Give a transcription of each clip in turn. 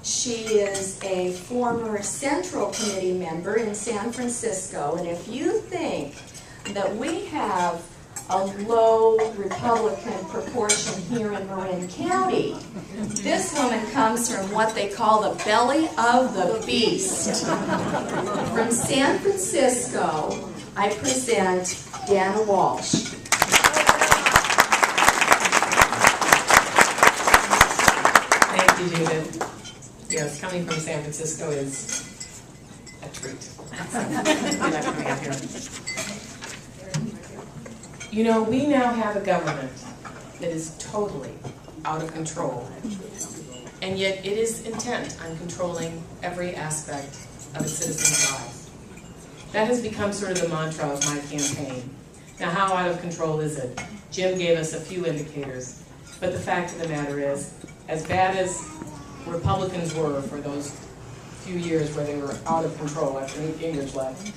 She is a former Central Committee member in San Francisco, and if you think that we have a low Republican proportion here in Marin County, this woman comes from what they call the belly of the beast. From San Francisco, I present Dana Walsh. Thank you, Judith. Yes, coming from San Francisco is a treat. I love coming up here. You know, we now have a government that is totally out of control, and yet it is intent on controlling every aspect of its citizens' lives. That has become sort of the mantra of my campaign. Now, how out of control is it? Jim gave us a few indicators, but the fact of the matter is, as bad as Republicans were for those few years where they were out of control after Newt Gingrich left,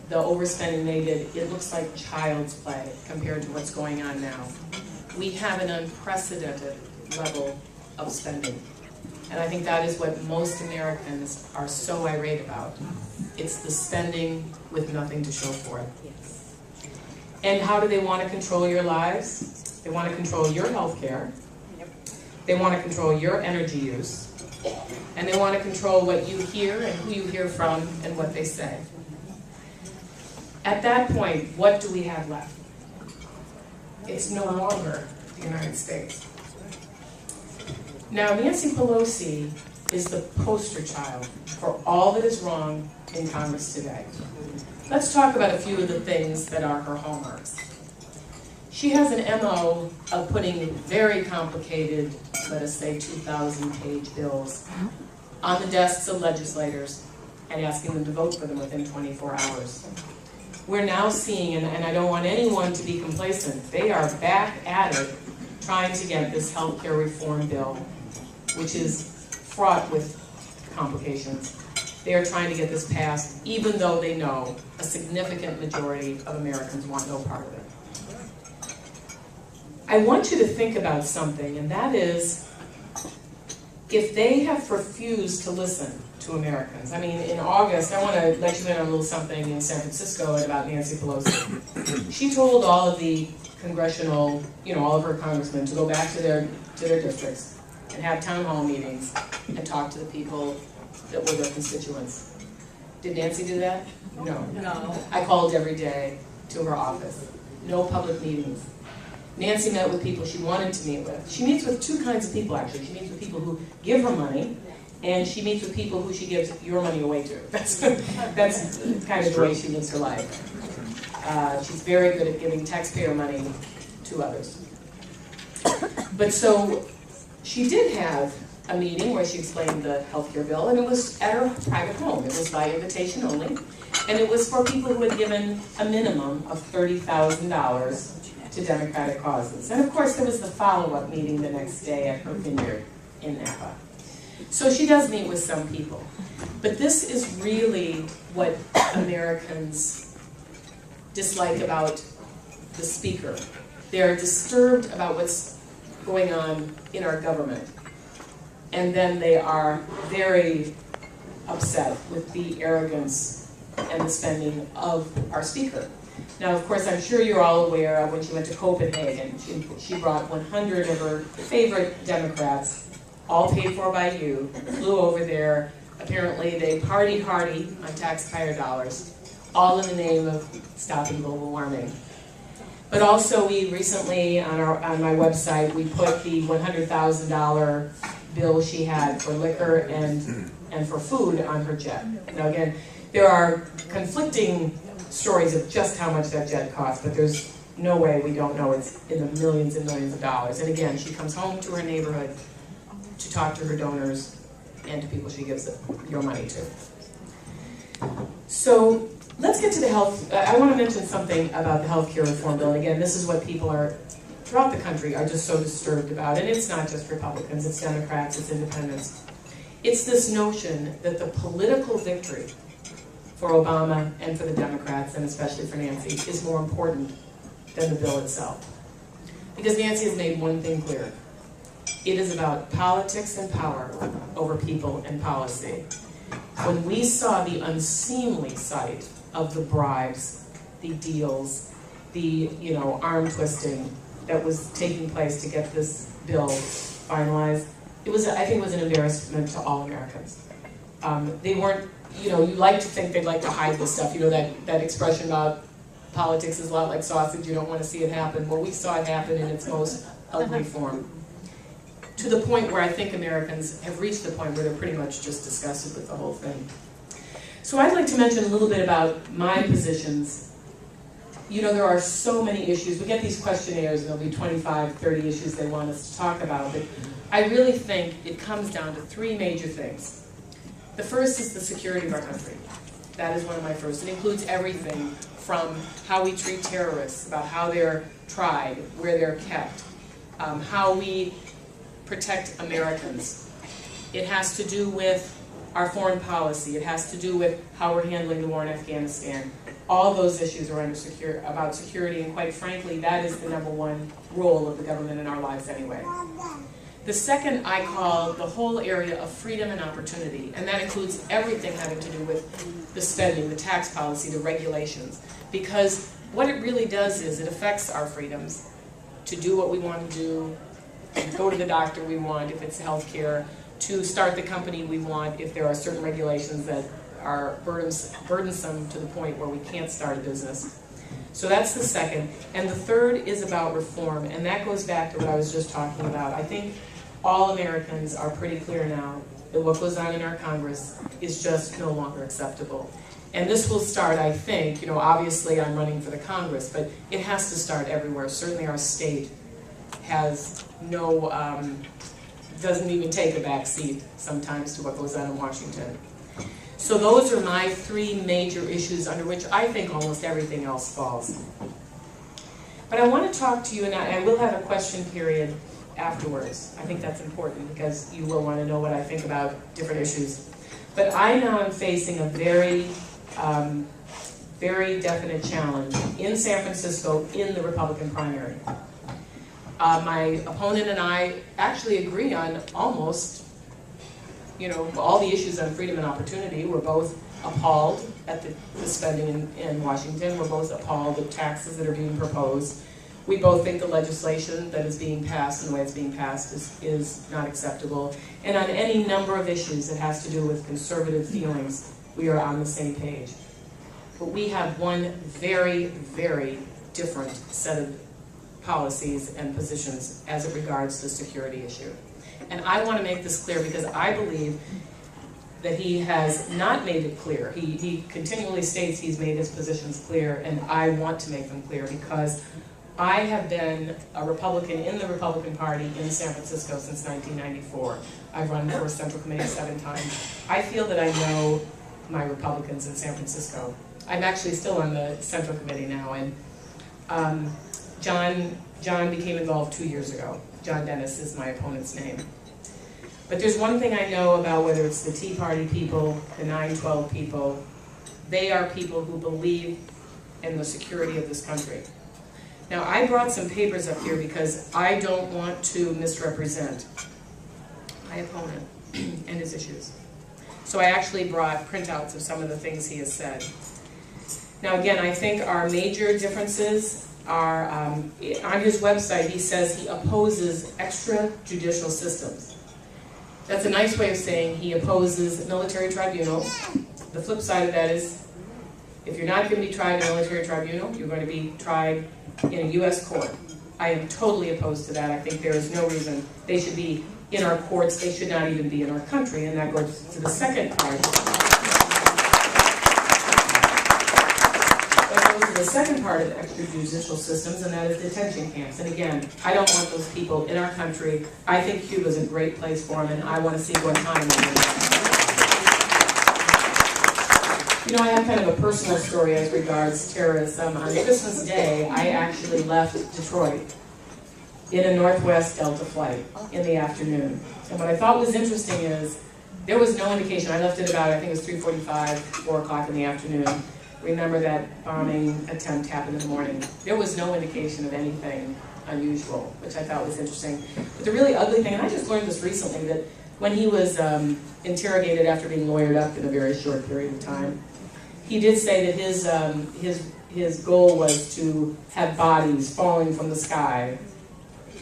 the overspending they did, it looks like child's play compared to what's going on now. We have an unprecedented level of spending. And I think that is what most Americans are so irate about. It's the spending with nothing to show for it. And how do they want to control your lives? They want to control your health care. They want to control your energy use. And they want to control what you hear and who you hear from and what they say. At that point, what do we have left? It's no longer the United States. Now, Nancy Pelosi is the poster child for all that is wrong in Congress today. Let's talk about a few of the things that are her hallmarks. She has an MO of putting very complicated, let us say 2,000-page bills on the desks of legislators and asking them to vote for them within 24 hours. We're now seeing, and I don't want anyone to be complacent, they are back at it trying to get this health care reform bill, which is fraught with complications. They are trying to get this passed, even though they know a significant majority of Americans want no part of it. I want you to think about something, and that is, if they have refused to listen to Americans. I mean, in August, I want to let you in on a little something in San Francisco about Nancy Pelosi. She told all of the congressional, all of her congressmen to go back to their districts and have town hall meetings and talk to the people that were their constituents. Did Nancy do that? No. I called every day to her office. No public meetings. Nancy met with people she wanted to meet with. She meets with two kinds of people, actually. She meets with people who give her money, and she meets with people who she gives your money away to. That's kind of the way she lives her life. She's very good at giving taxpayer money to others. But so she did have a meeting where she explained the health care bill, and it was at her private home. It was by invitation only, and it was for people who had given a minimum of $30,000 to Democratic causes. And of course, there was the follow-up meeting the next day at her vineyard in Napa. So she does meet with some people. But this is really what Americans dislike about the speaker. They're disturbed about what's going on in our government. And then they are very upset with the arrogance and the spending of our speaker. Now, of course, I'm sure you're all aware of when she went to Copenhagen. She brought 100 of her favorite Democrats, all paid for by you, flew over there. Apparently, they partied hardy on taxpayer dollars, all in the name of stopping global warming. But also, we recently, on my website, we put the $100,000 bill she had for liquor and for food on her jet. Now, again, there are conflicting stories of just how much that jet cost, but there's no way we don't know it's in the millions and millions of dollars. And again, she comes home to her neighborhood to talk to her donors and to people she gives your money to. So let's get to the health. I want to mention something about the health care reform bill. And again, this is what people are throughout the country are just so disturbed about. And it's not just Republicans, it's Democrats, it's independents. It's this notion that the political victory for Obama and for the Democrats, and especially for Nancy, is more important than the bill itself. Because Nancy has made one thing clear. It is about politics and power over people and policy. When we saw the unseemly sight of the bribes, the deals, the arm twisting that was taking place to get this bill finalized, I think it was an embarrassment to all Americans. They weren't, you like to think they'd like to hide this stuff, that expression about politics is a lot like sausage, you don't want to see it happen. Well, we saw it happen in its most ugly form. To the point where I think Americans have reached the point where they're pretty much just disgusted with the whole thing. So I'd like to mention a little bit about my positions. There are so many issues. We get these questionnaires and there'll be 25, 30 issues they want us to talk about, but I really think it comes down to three major things. The first is the security of our country. That is one of my first. It includes everything from how we treat terrorists, about how they're tried, where they're kept, how we protect Americans. It has to do with our foreign policy. It has to do with how we're handling the war in Afghanistan. All those issues are about security, and quite frankly, that is the number one role of the government in our lives anyway. The second I call the whole area of freedom and opportunity, and that includes everything having to do with the spending, the tax policy, the regulations, because what it really does is it affects our freedoms to do what we want to do, to go to the doctor we want if it's health care, to start the company we want if there are certain regulations that are burdensome to the point where we can't start a business. So that's the second. And the third is about reform, and that goes back to what I was just talking about. I think all Americans are pretty clear now that what goes on in our Congress is just no longer acceptable. And this will start, I think, obviously I'm running for the Congress, but it has to start everywhere. Certainly our state has doesn't even take a back seat sometimes to what goes on in Washington. So those are my three major issues under which I think almost everything else falls. But I want to talk to you, and I will have a question period afterwards. I think that's important because you will want to know what I think about different issues. But I now am facing a very, very definite challenge in San Francisco in the Republican primary. My opponent and I actually agree on almost, all the issues on freedom and opportunity. We're both appalled at the spending in Washington. We're both appalled at taxes that are being proposed. We both think the legislation that is being passed and the way it's being passed is not acceptable. And on any number of issues that has to do with conservative feelings, we are on the same page. But we have one very, very different set of policies and positions as it regards the security issue. And I want to make this clear because I believe that he has not made it clear. He continually states he's made his positions clear, and I want to make them clear because I have been a Republican in the Republican Party in San Francisco since 1994. I've run for Central Committee 7 times. I feel that I know my Republicans in San Francisco. I'm actually still on the Central Committee now, and John became involved 2 years ago. John Dennis is my opponent's name. But there's one thing I know about whether it's the Tea Party people, the 9/12 people, they are people who believe in the security of this country. Now, I brought some papers up here because I don't want to misrepresent my opponent and his issues. So I actually brought printouts of some of the things he has said. Now, again, I think our major differences are, on his website, he says he opposes extrajudicial systems. That's a nice way of saying he opposes military tribunals. The flip side of that is, if you're not going to be tried in a military tribunal, you're going to be tried in a U.S. court. I am totally opposed to that. I think there is no reason they should be in our courts. They should not even be in our country, and that goes to the second part. The second part of extrajudicial systems, and that is detention camps. And again, I don't want those people in our country. I think Cuba is a great place for them, and I want to see Guantanamo. I have kind of a personal story as regards terrorism. On Christmas Day, I actually left Detroit in a Northwest Delta flight in the afternoon. And what I thought was interesting is there was no indication. I left at about, I think it was 3:45, 4 o'clock in the afternoon. Remember that bombing attempt happened in the morning. There was no indication of anything unusual, which I thought was interesting. But the really ugly thing, and I just learned this recently, that when he was interrogated after being lawyered up in a very short period of time, he did say that his goal was to have bodies falling from the sky,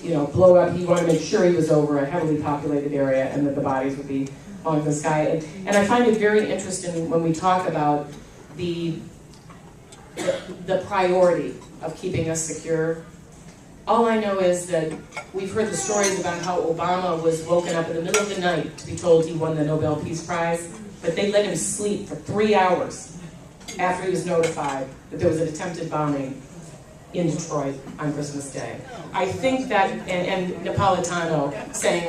you know, blow up. He wanted to make sure he was over a heavily populated area and that the bodies would be falling from the sky. And I find it very interesting when we talk about the priority of keeping us secure. All I know is that we've heard the stories about how Obama was woken up in the middle of the night to be told he won the Nobel Peace Prize, but they let him sleep for 3 hours after he was notified that there was an attempted bombing in Detroit on Christmas Day. I think that, and Napolitano saying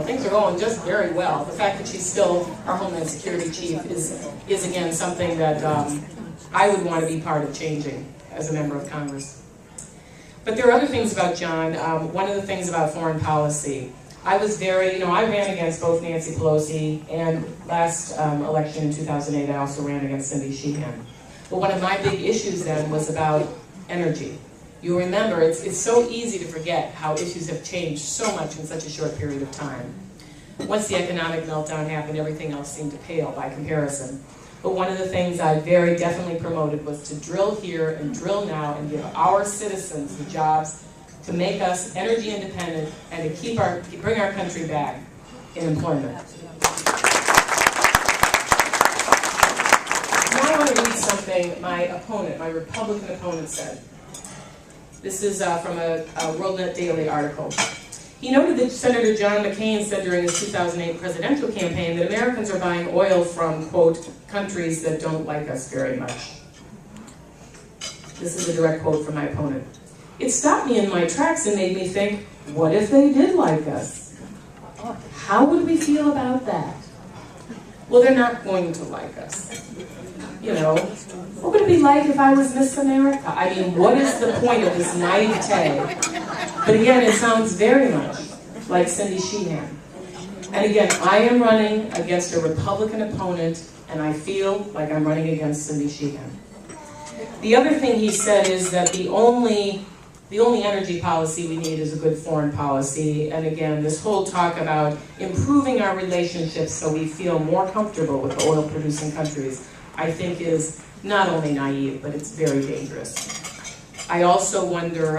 things are going just very well. The fact that she's still our Homeland Security Chief is again something that I would want to be part of changing as a member of Congress. But there are other things about John. One of the things about foreign policy, I was very, I ran against both Nancy Pelosi and last election in 2008, I also ran against Cindy Sheehan. But one of my big issues then was about energy. You remember, it's so easy to forget how issues have changed so much in such a short period of time. Once the economic meltdown happened, everything else seemed to pale by comparison. But one of the things I very definitely promoted was to drill here and drill now and give our citizens the jobs to make us energy independent and to bring our country back in employment. Now I want to read something my opponent, my Republican opponent, said. This is from a WorldNet Daily article. He noted that Senator John McCain said during his 2008 presidential campaign that Americans are buying oil from, quote, countries that don't like us very much. This is a direct quote from my opponent. It stopped me in my tracks and made me think, what if they did like us? How would we feel about that? Well, they're not going to like us. You know, what would it be like if I was Miss America? I mean, what is the point of this naivete? But again, it sounds very much like Cindy Sheehan. And again, I am running against a Republican opponent, and I feel like I'm running against Cindy Sheehan. The other thing he said is that the only energy policy we need is a good foreign policy. And again, this whole talk about improving our relationships so we feel more comfortable with the oil-producing countries, I think is not only naive, but it's very dangerous. I also wonder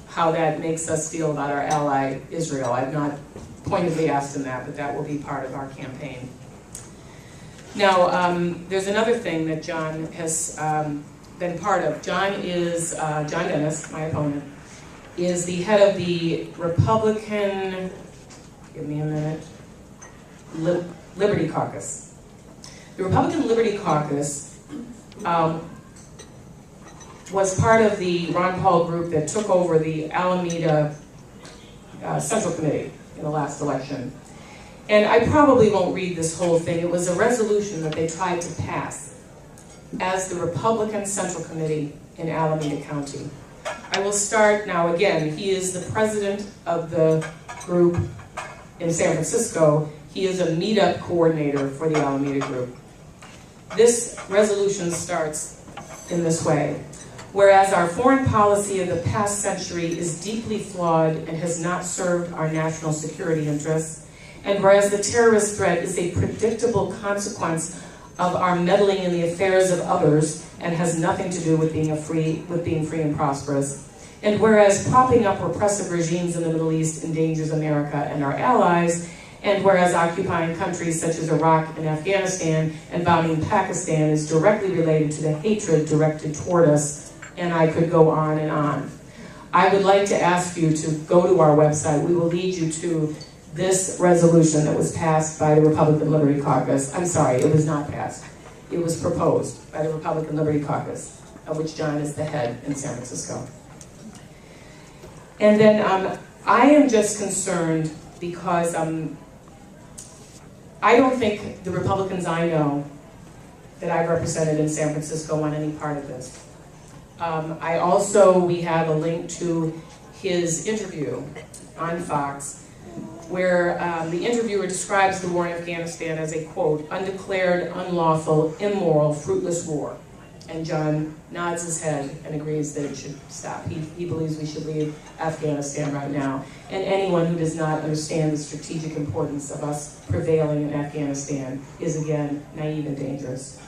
how that makes us feel about our ally, Israel. I've not pointedly asked him that, but that will be part of our campaign. Now, there's another thing that John has been part of. John Dennis, my opponent, is the head of the Republican, give me a minute, Liberty Caucus. The Republican Liberty Caucus was part of the Ron Paul group that took over the Alameda Central Committee in the last election. And I probably won't read this whole thing. It was a resolution that they tried to pass as the Republican Central Committee in Alameda County. I will start now again. He is the president of the group in San Francisco. He is a meetup coordinator for the Alameda group. This resolution starts in this way. Whereas our foreign policy of the past century is deeply flawed and has not served our national security interests, and whereas the terrorist threat is a predictable consequence of our meddling in the affairs of others and has nothing to do with being free and prosperous, and whereas propping up repressive regimes in the Middle East endangers America and our allies, and whereas occupying countries such as Iraq and Afghanistan and bombing Pakistan is directly related to the hatred directed toward us, and I could go on and on. I would like to ask you to go to our website. We will lead you to this resolution that was passed by the Republican Liberty Caucus. I'm sorry, it was not passed. It was proposed by the Republican Liberty Caucus, of which John is the head in San Francisco. And then I am just concerned because I don't think the Republicans I know that I've represented in San Francisco want any part of this. We have a link to his interview on Fox, where the interviewer describes the war in Afghanistan as a, quote, undeclared, unlawful, immoral, fruitless war. And John nods his head and agrees that it should stop. He believes we should leave Afghanistan right now. And anyone who does not understand the strategic importance of us prevailing in Afghanistan is, again, naive and dangerous.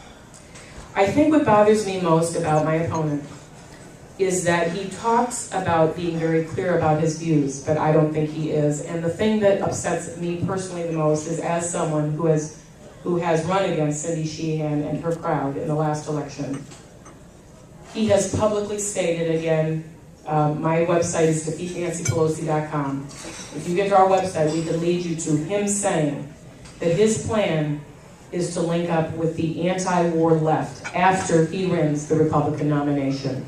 I think what bothers me most about my opponent is that he talks about being very clear about his views, but I don't think he is. And the thing that upsets me personally the most is, as someone who has run against Cindy Sheehan and her crowd in the last election, he has publicly stated, again, my website is defeatnancypelosi.com. If you get to our website, we can lead you to him saying that his plan is to link up with the anti-war left after he wins the Republican nomination.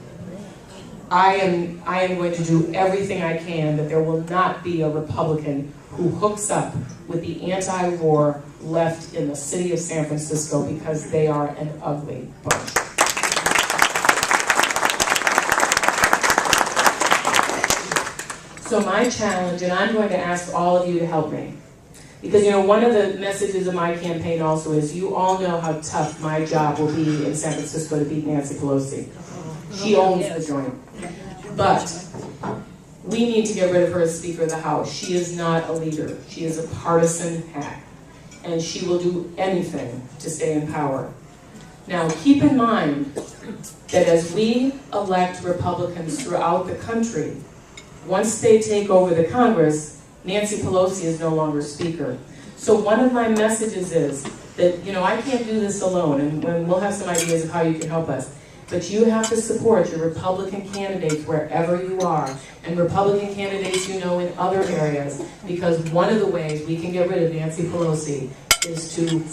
I am going to do everything I can that there will not be a Republican who hooks up with the anti-war left in the city of San Francisco, because they are an ugly bunch. So my challenge, and I'm going to ask all of you to help me, because one of the messages of my campaign also is, you all know how tough my job will be in San Francisco to beat Nancy Pelosi. She owns the joint. But we need to get rid of her as Speaker of the House. She is not a leader. She is a partisan hack. And she will do anything to stay in power. Now, keep in mind that as we elect Republicans throughout the country, once they take over the Congress, Nancy Pelosi is no longer Speaker. So one of my messages is that, I can't do this alone, and we'll have some ideas of how you can help us. But you have to support your Republican candidates wherever you are, and Republican candidates in other areas, because one of the ways we can get rid of Nancy Pelosi is to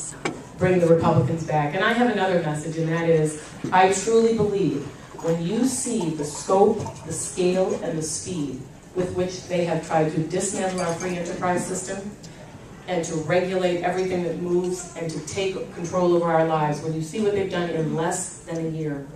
bring the Republicans back. And I have another message, and that is, I truly believe when you see the scope, the scale, and the speed with which they have tried to dismantle our free enterprise system, and to regulate everything that moves, and to take control over our lives, when you see what they've done in less than a year,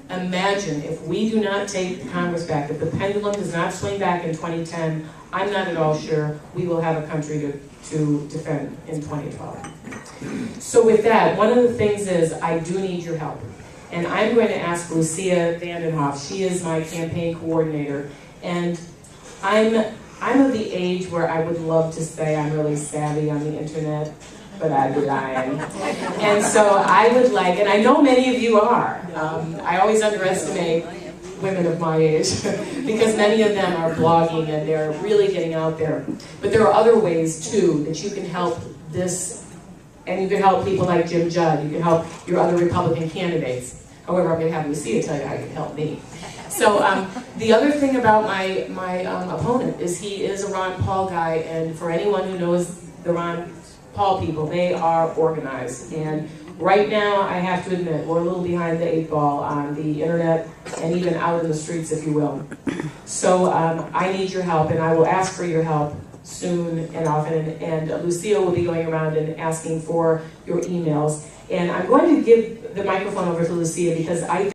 imagine if we do not take Congress back, if the pendulum does not swing back in 2010, I'm not at all sure we will have a country to defend in 2012. So with that, one of the things is, I do need your help. And I'm going to ask Lucia Vandenhoff. She is my campaign coordinator. And I'm of the age where I would love to say I'm really savvy on the internet, but I'd be lying. And so I would like, and I know many of you are, I always underestimate women of my age, because many of them are blogging and they're really getting out there. But there are other ways too that you can help this, and you can help people like Jim Judd, you can help your other Republican candidates. However, I'm going to have Lucia tell you how you can help me. So the other thing about my opponent is, he is a Ron Paul guy, and for anyone who knows the Ron Paul people, they are organized. And right now, I have to admit, we're a little behind the 8 ball on the internet and even out in the streets, if you will. So I need your help, and I will ask for your help soon and often. And Lucia will be going around and asking for your emails. And I'm going to give the microphone over to Lucia, because I